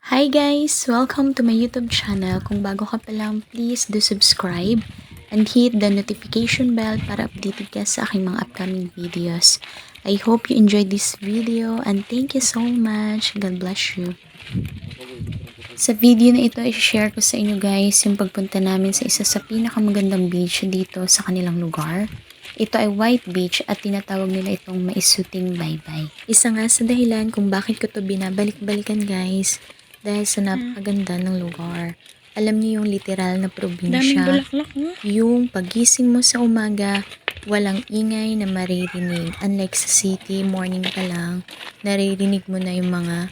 Hi guys! Welcome to my YouTube channel. Kung bago ka pa lang, please do subscribe and hit the notification bell para updated ka sa aking mga upcoming videos. I hope you enjoyed this video and thank you so much. God bless you. Sa video na ito, i-share ko sa inyo guys yung pagpunta namin sa isa sa pinakamagandang beach dito sa kanilang lugar. Ito ay White Beach at tinatawag nila itong Maisuting Baybay. Isa nga sa dahilan kung bakit ko to binabalik-balikan guys, dahil sa napakaganda ng lugar. Alam niyo yung literal na probinsya, yung pagising mo sa umaga, walang ingay na maririnig. Unlike sa city, morning pa lang, naririnig mo na yung mga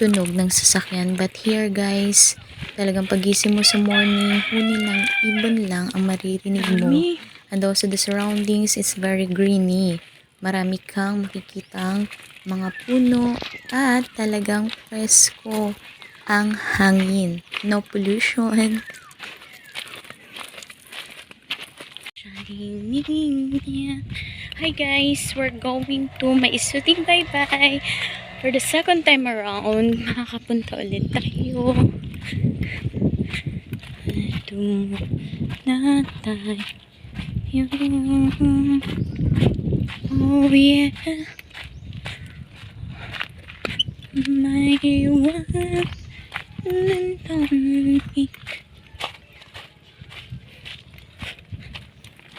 tunog ng sasakyan. But here guys, talagang pagising mo sa morning, huni ng ibon lang ang maririnig mo. And also the surroundings is very greeny. Marami kang makikitang mga puno at talagang presko ang hangin. No pollution. Hi guys, we're going to Maisuting Baybay. For the second time around, makakapunta ulit tayo. Ito na tayo. Oh yeah. My one.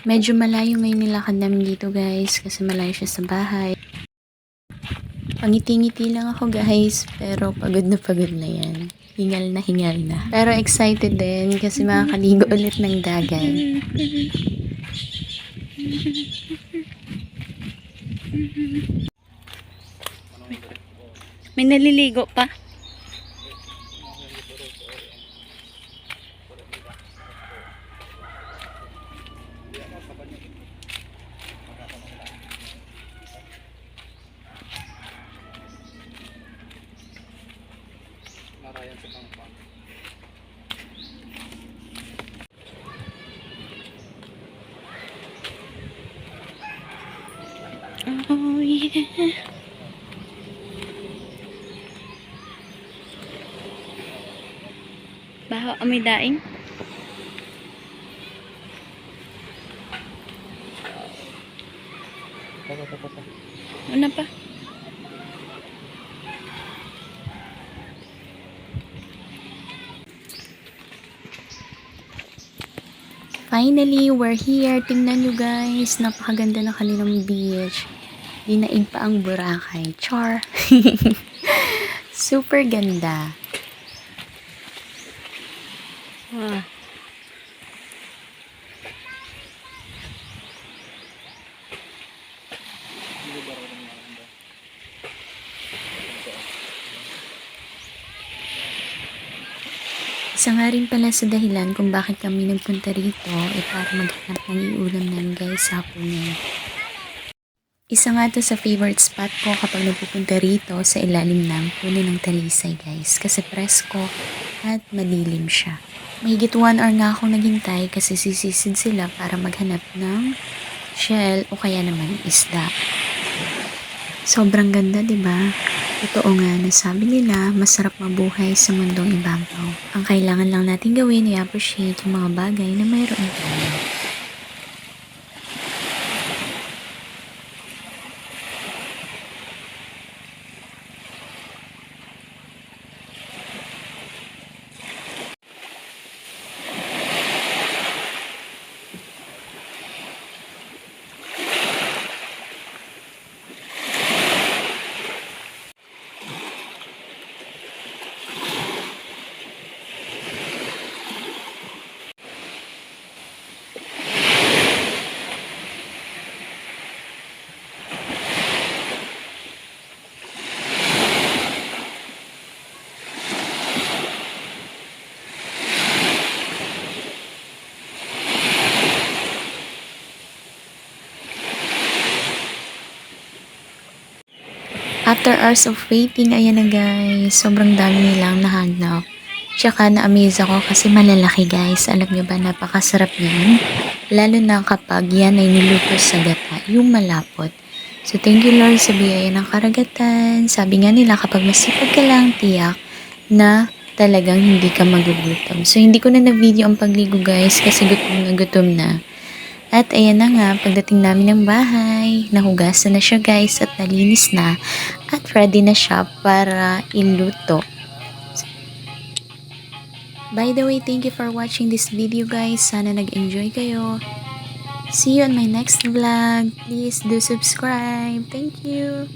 Medyo malayo ngayon nilakad namin dito guys kasi malayo siya sa bahay. Pangiti-ngiti lang ako guys pero pagod na yan. Hingal na. Pero excited din kasi makakaligo ulit ng dagat. May naliligo pa. Oh yeah. Baho amoy daing. Ano pa? Finally, we're here. Tingnan nyo guys. Napakaganda ng kanilang beach. Dinaig pa ang Boracay. Char! Super ganda. Wow. Isa nga rin pala sa dahilan kung bakit kami nagpunta rito para maghanap ng iulam namin guys sa hapunan. Isa nga to sa favorite spot ko kapag nagpupunta rito sa ilalim ng puno ng talisay guys kasi presko at madilim siya. Mahigit 1 hour nga akong naghintay kasi sisisid sila para maghanap ng shell o kaya naman isda. Sobrang ganda, diba? Totoo nga na sabi nila, masarap mabuhay sa mundong ibabaw. Ang kailangan lang natin gawin ay appreciate yung mga bagay na mayroon tayo. After hours of waiting, ayan na guys. Sobrang dami nilang nahanap. Tsaka na-amaze ako kasi malalaki guys. Alam nyo ba, napakasarap yan. Lalo na kapag yan ay niluto sa gata, yung malapot. So thank you Lord sa biyaya ng karagatan. Sabi nga nila kapag masipag ka lang, tiyak na talagang hindi ka magugutom. So, hindi ko na na-video ang pagligo guys kasi gutom na gutom na. At ayan na nga, pagdating namin ng bahay, nahugasan na siya guys at nalinis na at ready na siya para iluto. By the way, thank you for watching this video guys. Sana nag-enjoy kayo. See you on my next vlog. Please do subscribe. Thank you.